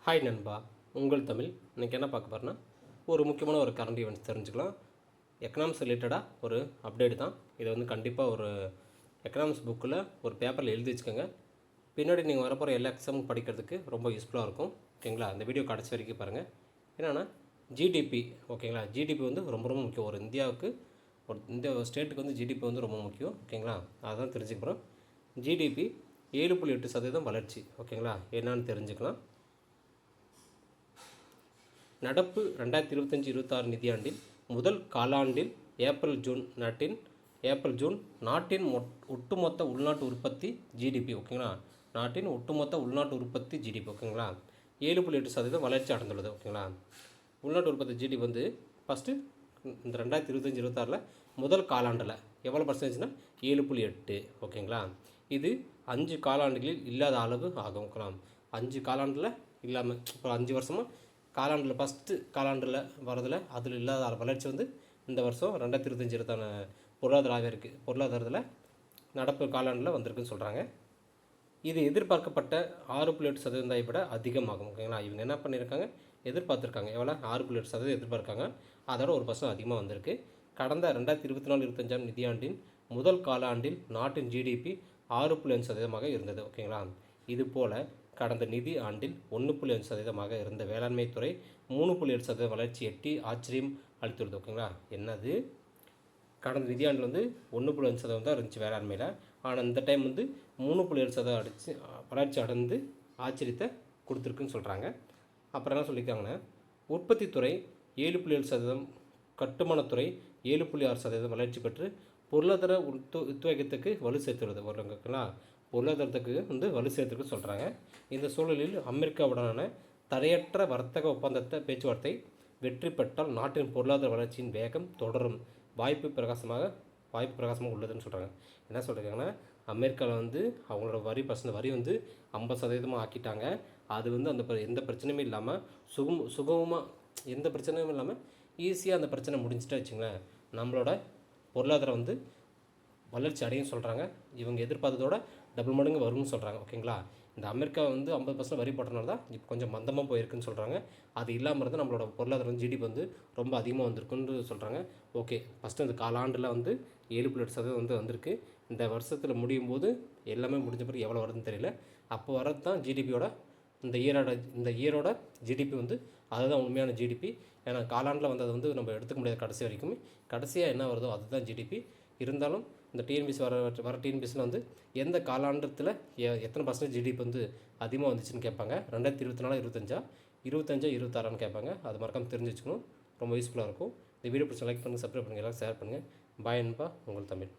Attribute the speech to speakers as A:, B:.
A: Hi நண்பா, உங்கள் தமிழ். இன்றைக்கி என்ன பார்க்க போகிறேன்னா, ஒரு முக்கியமான ஒரு கரண்ட் ஈவெண்ட்ஸ் தெரிஞ்சுக்கலாம். எக்கனாமிக்ஸ் ரிலேட்டடாக ஒரு அப்டேட் தான். இதை வந்து கண்டிப்பாக ஒரு எக்கனாமிக்ஸ் புக்கில் ஒரு பேப்பரில் எழுதி வச்சுக்கோங்க. பின்னாடி நீங்கள் வரப்போகிற எல்லா எக்ஸாமும் படிக்கிறதுக்கு ரொம்ப யூஸ்ஃபுல்லாக இருக்கும். ஓகேங்களா? அந்த வீடியோ கடைசி வரைக்கும் பாருங்கள். என்னென்னா ஜிடிபி, ஓகேங்களா? ஜிடிபி வந்து ரொம்ப ரொம்ப முக்கியம். ஒரு இந்தியாவுக்கு, ஒரு இந்த ஸ்டேட்டுக்கு வந்து ஜிடிபி வந்து ரொம்ப முக்கியம். ஓகேங்களா? அதான் தெரிஞ்சுக்க போகிறோம். ஜிடிபி 7.8% வளர்ச்சி. ஓகேங்களா? என்னன்னு தெரிஞ்சுக்கலாம். நடப்பு 2025-26 நிதியாண்டில் முதல் காலாண்டில் ஏப்ரல் ஜூன் நாட்டின் ஒட்டுமொத்த உள்நாட்டு உற்பத்தி ஜிடிபி, ஓகேங்களா? நாட்டின் ஒட்டுமொத்த உள்நாட்டு உற்பத்தி ஜிடிபி, ஓகேங்களா, 7.8% வளர்ச்சி அடைந்துள்ளது. ஓகேங்களா? உள்நாட்டு உற்பத்தி ஜிடிபி வந்து ஃபஸ்ட்டு இந்த 2025-26 முதல் காலாண்டில் எவ்வளோ பர்சன்டேஜ்னா 7.8. ஓகேங்களா? இது 5 காலாண்டுகளில் இல்லாத அளவு ஆகும். ஓகேங்களா? 5 காலாண்டில் இல்லாமல் இப்போ 5 வருஷமாக காலாண்டில் ஃபஸ்ட்டு காலாண்டில் வரதில் அதில் இல்லாத வளர்ச்சி வந்து இந்த வருஷம் 2025-26 பொருளாதாரத்தில் நடப்பு காலாண்டில் வந்திருக்குன்னு சொல்கிறாங்க. இது எதிர்பார்க்கப்பட்ட 6.8% விட அதிகமாகும். ஓகேங்களா? இவங்க என்ன பண்ணியிருக்காங்க, எதிர்பார்த்துருக்காங்க எவ்வளோ 6.8% எதிர்பார்க்காங்க. அதோட 1% அதிகமாக வந்திருக்கு. கடந்த 2024-25 நிதியாண்டின் முதல் காலாண்டில் நாட்டின் ஜிடிபி 6.5% இருந்தது. ஓகேங்களா? இதுபோல் கடந்த நிதி ஆண்டில் 1.5% இருந்த வேளாண்மை துறை 3.7% வளர்ச்சி எட்டி ஆச்சரியம் அளித்துள்ளது. ஓகேங்களா? என்னது, கடந்த நிதியாண்டில் வந்து 1.5% தான் இருந்துச்சு வேளாண்மையில். ஆனால் இந்த டைம் வந்து 3.7% வளர்ச்சி அடைந்து ஆச்சரியத்தை கொடுத்துருக்குன்னு சொல்கிறாங்க. அப்புறம் என்ன சொல்லியிருக்காங்கன்னா, உற்பத்தித்துறை 7.7%, கட்டுமானத்துறை 7.6% வளர்ச்சி பெற்று பொருளாதார உத்வேகத்துக்கு வலு சேர்த்துள்ளது. ஓகேங்களா? பொருளாதாரத்துக்கு வந்து வலு சேர்த்துக்கு சொல்கிறாங்க. இந்த சூழலில் அமெரிக்காவுடனான தடையற்ற வர்த்தக ஒப்பந்தத்தை பேச்சுவார்த்தை வெற்றி பெற்றால் நாட்டின் பொருளாதார வளர்ச்சியின் வேகம் தொடரும் வாய்ப்பு பிரகாசமாக உள்ளதுன்னு சொல்கிறாங்க. என்ன சொல்கிறாங்கன்னா, அமெரிக்காவில் வந்து அவங்களோட வரி வந்து 50% ஆக்கிட்டாங்க. அது வந்து எந்த பிரச்சனையும் இல்லாமல் சுகமாக எந்த பிரச்சனையும் இல்லாமல் ஈஸியாக அந்த பிரச்சனை முடிஞ்சிட்டா வச்சுங்களேன், நம்மளோட பொருளாதாரம் வந்து வளர்ச்சி அடையும் சொல்கிறாங்க. இவங்க எதிர்பார்த்ததோட டபுள் மடங்கு வரும்னு சொல்கிறாங்க. ஓகேங்களா? இந்த அமெரிக்கா வந்து 50% வரி போட்டனால தான் இப்போ கொஞ்சம் மந்தமாக போயிருக்குன்னு சொல்கிறாங்க. அது இல்லாமல் இருந்தால் நம்மளோட பொருளாதாரம் ஜிடிபி வந்து ரொம்ப அதிகமாக வந்திருக்குன்னு சொல்கிறாங்க. ஓகே, ஃபஸ்ட்டு இந்த காலாண்டில் வந்து 7.8% வந்து வந்திருக்கு. இந்த வருஷத்தில் முடியும் போது எல்லாமே முடிஞ்ச பிறகு எவ்வளோ வருதுன்னு தெரியல. அப்போ வரது தான் ஜிடிபியோட இந்த இயரோட ஜிடிபி வந்து அதுதான் உண்மையான ஜிடிபி. ஏன்னா காலாண்டில் வந்தது வந்து நம்ம எடுத்துக்க முடியாது கடைசி வரைக்கும். கடைசியாக என்ன வருதோ அதுதான் ஜிடிபி. இருந்தாலும் இந்த டிஎன்பிசி வர டிஎன்பிசியில் வந்து எந்த காலாண்டத்தில் எத்தனை பர்சன்டேஜ் ஜிடிபி வந்து அதிகமாக வந்துச்சுன்னு கேட்பாங்க. 2024-25 25-26 கேட்பாங்க. அது மறக்காமல் தெரிஞ்சு வச்சுக்கணும். ரொம்ப யூஸ்ஃபுல்லாக இருக்கும். இந்த வீடியோ பிடிச்ச லைக் பண்ணுங்கள், சப்ஸ்கிரைப் பண்ணுங்கள், எல்லாம் ஷேர் பண்ணுங்கள். பாய் நண்பா, உங்கள் தமிழ்.